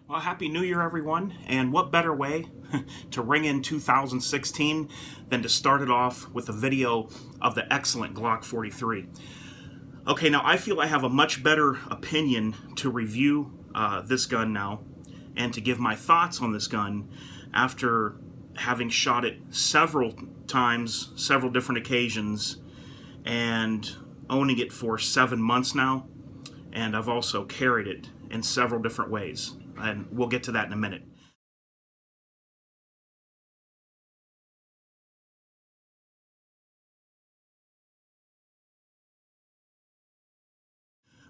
Well, Happy New Year, everyone. And what better way to ring in 2016 than to start it off with a video of the excellent Glock 43. Okay, now I feel I have a much better opinion to review this gun now and to give my thoughts on this gun after having shot it several times, several different occasions, and owning it for 7 months now. And I've also carried it in several different ways. And we'll get to that in a minute.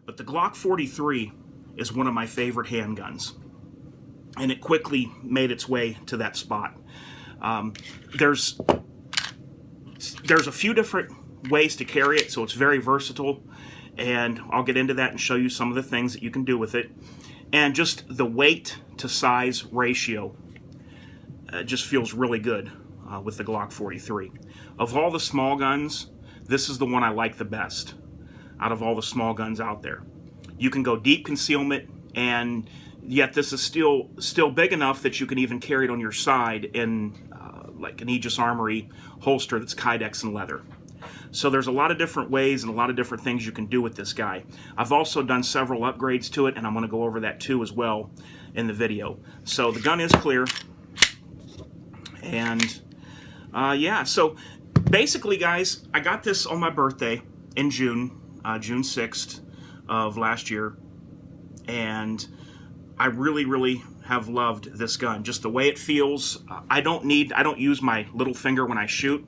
But the Glock 43 is one of my favorite handguns, and it quickly made its way to that spot. There's a few different ways to carry it, so it's very versatile, and I'll get into that and show you some of the things that you can do with it. And just the weight to size ratio just feels really good with the Glock 43. Of all the small guns, this is the one I like the best out of all the small guns out there. You can go deep concealment, and yet this is still big enough that you can even carry it on your side in like an Aegis Armory holster that's Kydex and leather. So there's a lot of different ways and a lot of different things you can do with this guy. I've also done several upgrades to it, and I'm going to go over that too as well in the video. So the gun is clear, and yeah, so basically guys, I got this on my birthday in June 6th of last year, and I really have loved this gun. Just the way it feels. I don't use my little finger when I shoot.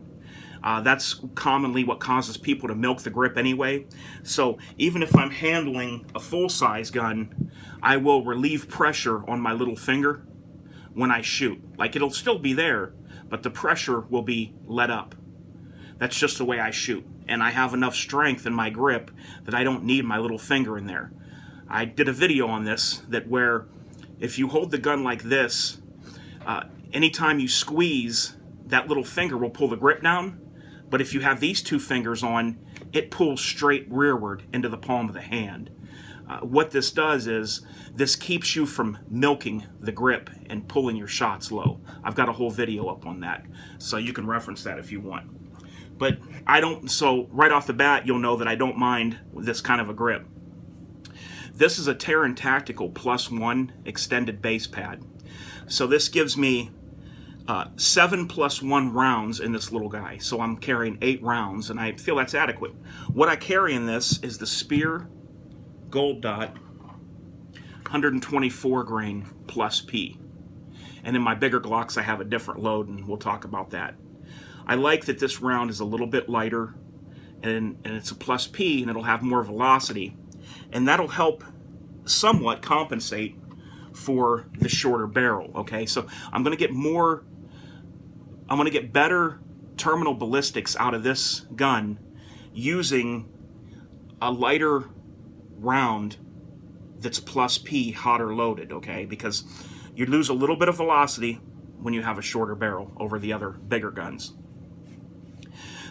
That's commonly what causes people to milk the grip anyway. So even if I'm handling a full-size gun, I will relieve pressure on my little finger when I shoot. Like, it'll still be there, but the pressure will be let up. That's just the way I shoot. And I have enough strength in my grip that I don't need my little finger in there. I did a video on this where if you hold the gun like this, anytime you squeeze, that little finger will pull the grip down. But if you have these two fingers on, it pulls straight rearward into the palm of the hand. What this does is, this keeps you from milking the grip and pulling your shots low. I've got a whole video up on that, so you can reference that if you want. But I don't, so right off the bat, you'll know that I don't mind this kind of a grip. This is a Terran Tactical +1 extended base pad. So this gives me 7 + 1 rounds in this little guy. So I'm carrying 8 rounds, and I feel that's adequate. What I carry in this is the Spear Gold Dot 124 grain +P. And in my bigger Glocks, I have a different load, and we'll talk about that. I like that this round is a little bit lighter, and it's a +P, and it'll have more velocity. And that'll help somewhat compensate for the shorter barrel, okay? So I'm going to get better terminal ballistics out of this gun using a lighter round that's +P hotter loaded, okay? Because you lose a little bit of velocity when you have a shorter barrel over the other bigger guns.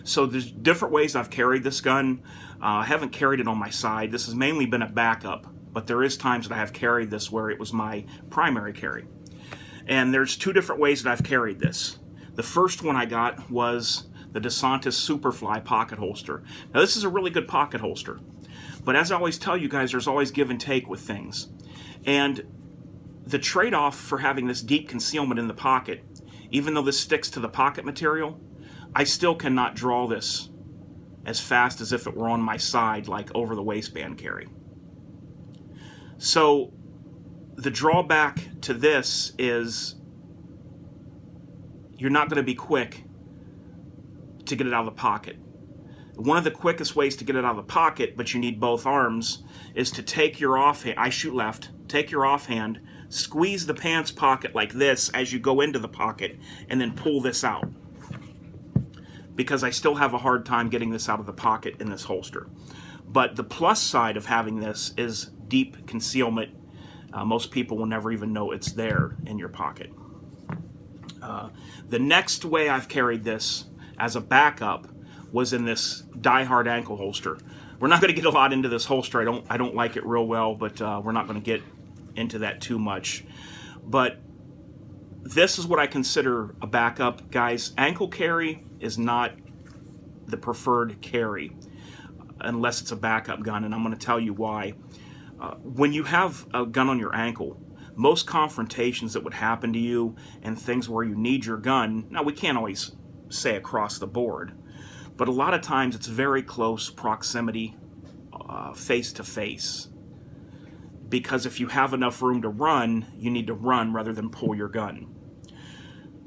So there's different ways I've carried this gun. I haven't carried it on my side. This has mainly been a backup, but there is times that I have carried this where it was my primary carry. And there's 2 different ways that I've carried this. The first one I got was the DeSantis Superfly pocket holster. Now this is a really good pocket holster, but as I always tell you guys, there's always give and take with things. And the trade-off for having this deep concealment in the pocket, even though this sticks to the pocket material, I still cannot draw this as fast as if it were on my side, like over the waistband carry. So the drawback to this is you're not going to be quick to get it out of the pocket. One of the quickest ways to get it out of the pocket, but you need both arms, is to take your offhand, I shoot left, take your offhand, squeeze the pants pocket like this as you go into the pocket, and then pull this out. Because I still have a hard time getting this out of the pocket in this holster. But the plus side of having this is deep concealment. Most people will never even know it's there in your pocket. The next way I've carried this as a backup was in this Die Hard ankle holster. We're not going to get a lot into this holster. I don't like it real well, but we're not going to get into that too much. But this is what I consider a backup, guys. Ankle carry is not the preferred carry unless it's a backup gun, and I'm going to tell you why. When you have a gun on your ankle, most confrontations that would happen to you and things where you need your gun, now we can't always say across the board, but a lot of times it's very close proximity, face to face. Because if you have enough room to run, you need to run rather than pull your gun.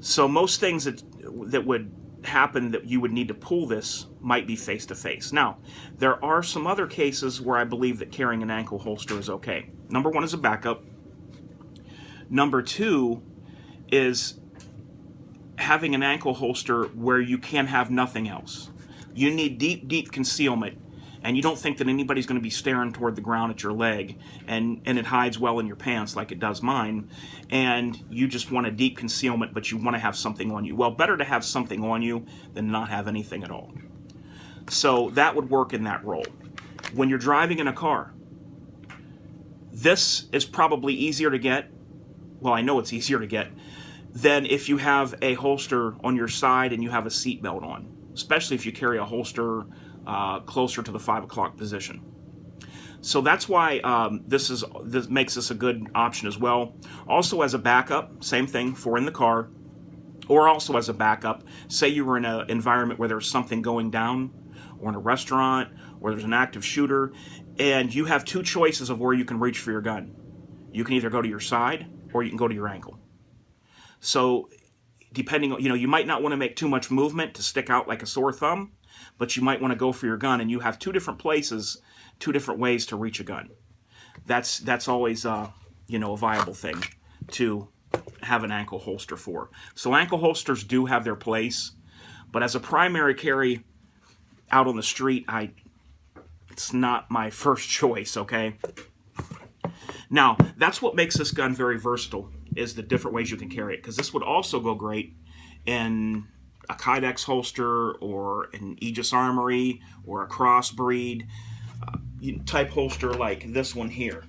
So most things that would happen that you would need to pull this might be face to face. Now, there are some other cases where I believe that carrying an ankle holster is okay. Number one is a backup. Number two is having an ankle holster where you can have nothing else. You need deep, deep concealment, and you don't think that anybody's going to be staring toward the ground at your leg, and it hides well in your pants like it does mine, and you just want a deep concealment, but you want to have something on you. Well, better to have something on you than not have anything at all. So that would work in that role. When you're driving in a car, this is probably easier to get. Well, I know it's easier to get than if you have a holster on your side and you have a seatbelt on, especially if you carry a holster closer to the 5 o'clock position. So that's why this makes this a good option as well. Also as a backup, same thing for in the car, or also as a backup, say you were in an environment where there's something going down, or in a restaurant, where there's an active shooter, and you have two choices of where you can reach for your gun. You can either go to your side, or you can go to your ankle. So depending on, you might not want to make too much movement to stick out like a sore thumb, but you might want to go for your gun, and you have two different places, two different ways to reach a gun. That's always a viable thing to have an ankle holster for. So ankle holsters do have their place, but as a primary carry out on the street, it's not my first choice, okay? Now, that's what makes this gun very versatile, is the different ways you can carry it, because this would also go great in a Kydex holster or an Aegis Armory or a crossbreed type holster like this one here.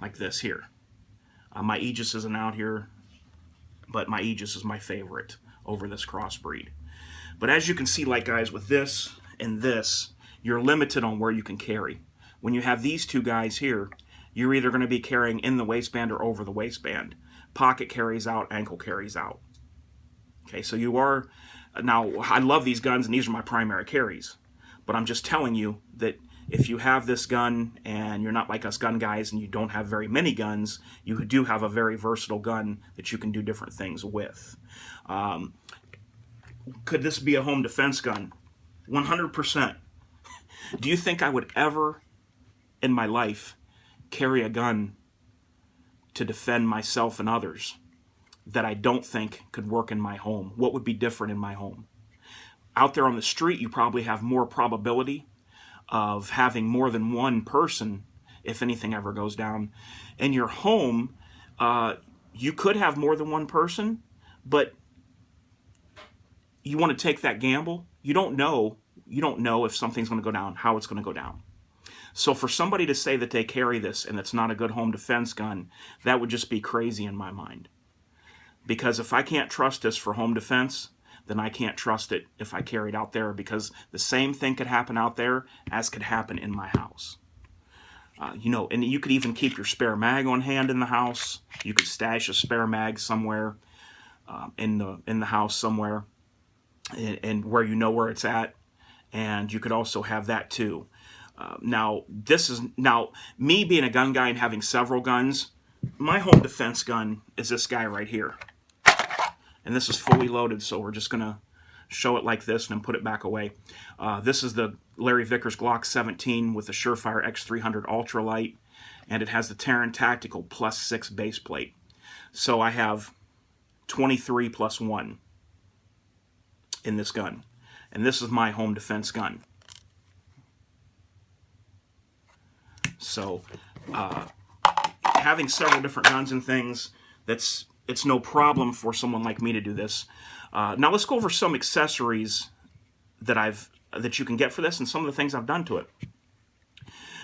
Like this here. My Aegis isn't out here, but my Aegis is my favorite over this crossbreed. But as you can see, like guys, with this and this, you're limited on where you can carry. When you have these two guys here, you're either going to be carrying in the waistband or over the waistband. Pocket carries out, ankle carries out. Okay, so you are, now I love these guns and these are my primary carries, but I'm just telling you that if you have this gun and you're not like us gun guys and you don't have very many guns, you do have a very versatile gun that you can do different things with. Could this be a home defense gun? 100%. Do you think I would ever in my life carry a gun to defend myself and others that I don't think could work in my home? What would be different in my home? Out there on the street, you probably have more probability of having more than one person if anything ever goes down. In your home, you could have more than one person, but you want to take that gamble. You don't know if something's going to go down, how it's going to go down. So for somebody to say that they carry this and it's not a good home defense gun, that would just be crazy in my mind. Because if I can't trust this for home defense, then I can't trust it if I carry it out there, because the same thing could happen out there as could happen in my house. And you could even keep your spare mag on hand in the house. You could stash a spare mag somewhere in the house somewhere, and where you know where it's at. And you could also have that too. Now me being a gun guy and having several guns, my home defense gun is this guy right here. And this is fully loaded, so we're just going to show it like this and then put it back away. This is the Larry Vickers Glock 17 with the Surefire X300 Ultralight, and it has the Terran Tactical +6 base plate. So I have 23 + 1 in this gun. And this is my home defense gun. So having several different guns and things, it's no problem for someone like me to do this. Now let's go over some accessories that you can get for this and some of the things I've done to it.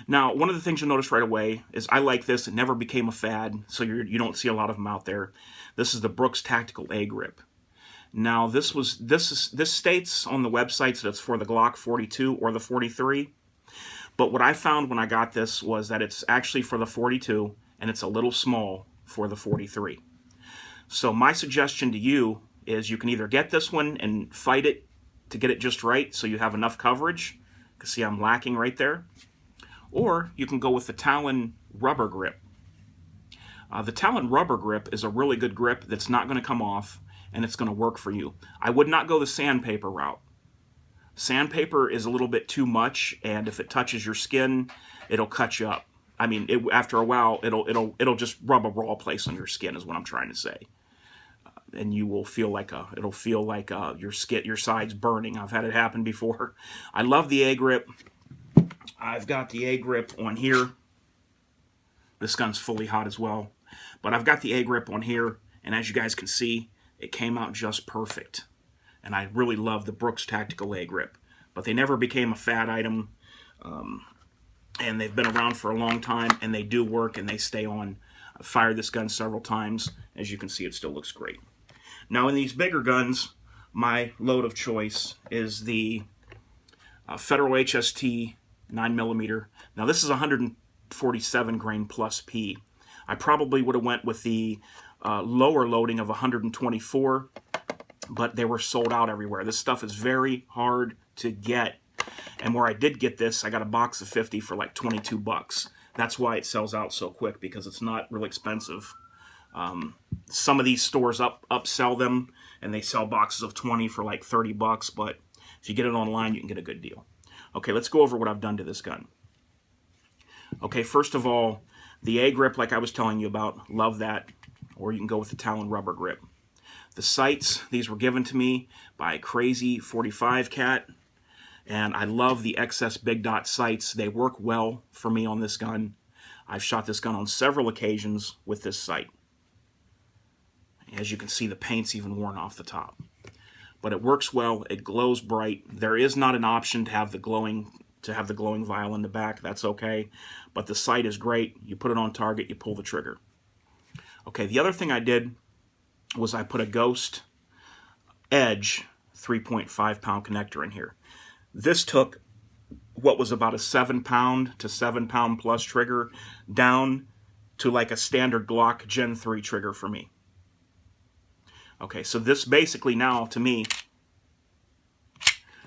Now, one of the things you'll notice right away is I like this. It never became a fad, so you don't see a lot of them out there. This is the Brooks Tactical A Grip. Now, this states on the websites that it's for the Glock 42 or the 43. But what I found when I got this was that it's actually for the 42, and it's a little small for the 43. So my suggestion to you is you can either get this one and fight it to get it just right so you have enough coverage. You can see I'm lacking right there. Or you can go with the Talon Rubber Grip. The Talon Rubber Grip is a really good grip that's not going to come off, and it's going to work for you. I would not go the sandpaper route. Sandpaper is a little bit too much, and if it touches your skin, it'll cut you up. I mean, after a while, it'll just rub a raw place on your skin, is what I'm trying to say. And you will feel like your sides burning. I've had it happen before. I love the A grip. I've got the A grip on here. This gun's fully hot as well, but I've got the A grip on here, and as you guys can see, it came out just perfect. And I really love the Brooks Tactical A Grip. But they never became a fad item. And they've been around for a long time. And they do work and they stay on. I've fired this gun several times. As you can see, it still looks great. Now in these bigger guns, my load of choice is the Federal HST 9mm. Now this is 147 grain plus P. I probably would have went with the lower loading of 124. But they were sold out everywhere. This stuff is very hard to get. And where I did get this, I got a box of 50 for like 22 bucks. That's why it sells out so quick, because it's not real expensive. Some of these stores upsell them, and they sell boxes of 20 for like 30 bucks. But if you get it online, you can get a good deal. Okay, let's go over what I've done to this gun. Okay, first of all, the A grip, like I was telling you about, love that. Or you can go with the Talon Rubber Grip. The sights, these were given to me by Crazy 45 Cat, and I love the XS Big Dot sights. They work well for me on this gun. I've shot this gun on several occasions with this sight. As you can see, the paint's even worn off the top. But it works well, it glows bright. There is not an option to have the glowing vial in the back. That's okay. But the sight is great. You put it on target, you pull the trigger. Okay, the other thing I did was I put a Ghost Edge 3.5 pound connector in here. This took what was about a 7 pound to 7 pound plus trigger down to like a standard Glock Gen 3 trigger for me. Okay, so this basically now to me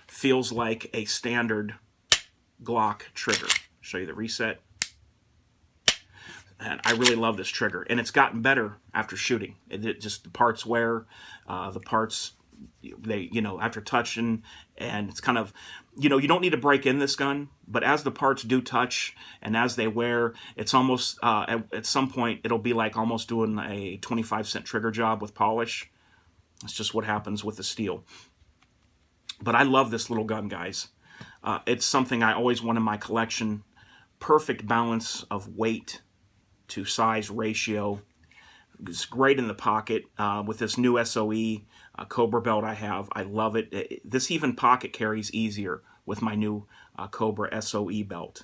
feels like a standard Glock trigger. Show you the reset. And I really love this trigger, and it's gotten better after shooting. It just, the parts wear, the parts, after touching, and it's kind of, you don't need to break in this gun, but as the parts do touch and as they wear, it's almost, at some point, it'll be like almost doing a 25-cent trigger job with polish. That's just what happens with the steel. But I love this little gun, guys. It's something I always want in my collection. Perfect balance of weight to size ratio. It's great in the pocket with this new SOE Cobra belt I have. I love it. This even pocket carries easier with my new Cobra SOE belt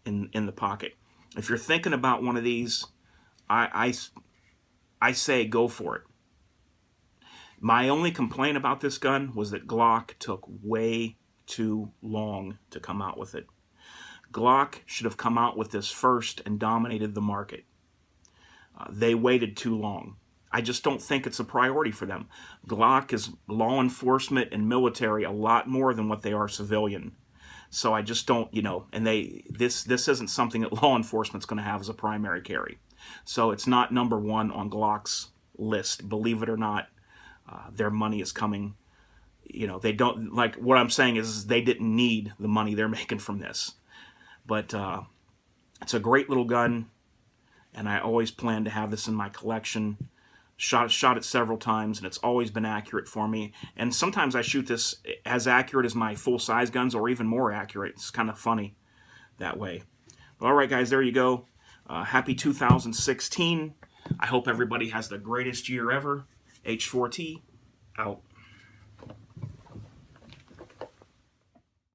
in the pocket. If you're thinking about one of these, I say go for it. My only complaint about this gun was that Glock took way too long to come out with it. Glock should have come out with this first and dominated the market. They waited too long. I just don't think it's a priority for them. Glock is law enforcement and military a lot more than what they are civilian. So I just don't, and this isn't something that law enforcement's going to have as a primary carry. So it's not number one on Glock's list, believe it or not. Their money is coming. They don't, like, what I'm saying is they didn't need the money they're making from this. But it's a great little gun, and I always plan to have this in my collection. Shot it several times, and it's always been accurate for me. And sometimes I shoot this as accurate as my full-size guns, or even more accurate. It's kind of funny that way. But all right, guys, there you go. Happy 2016. I hope everybody has the greatest year ever. H4T, out.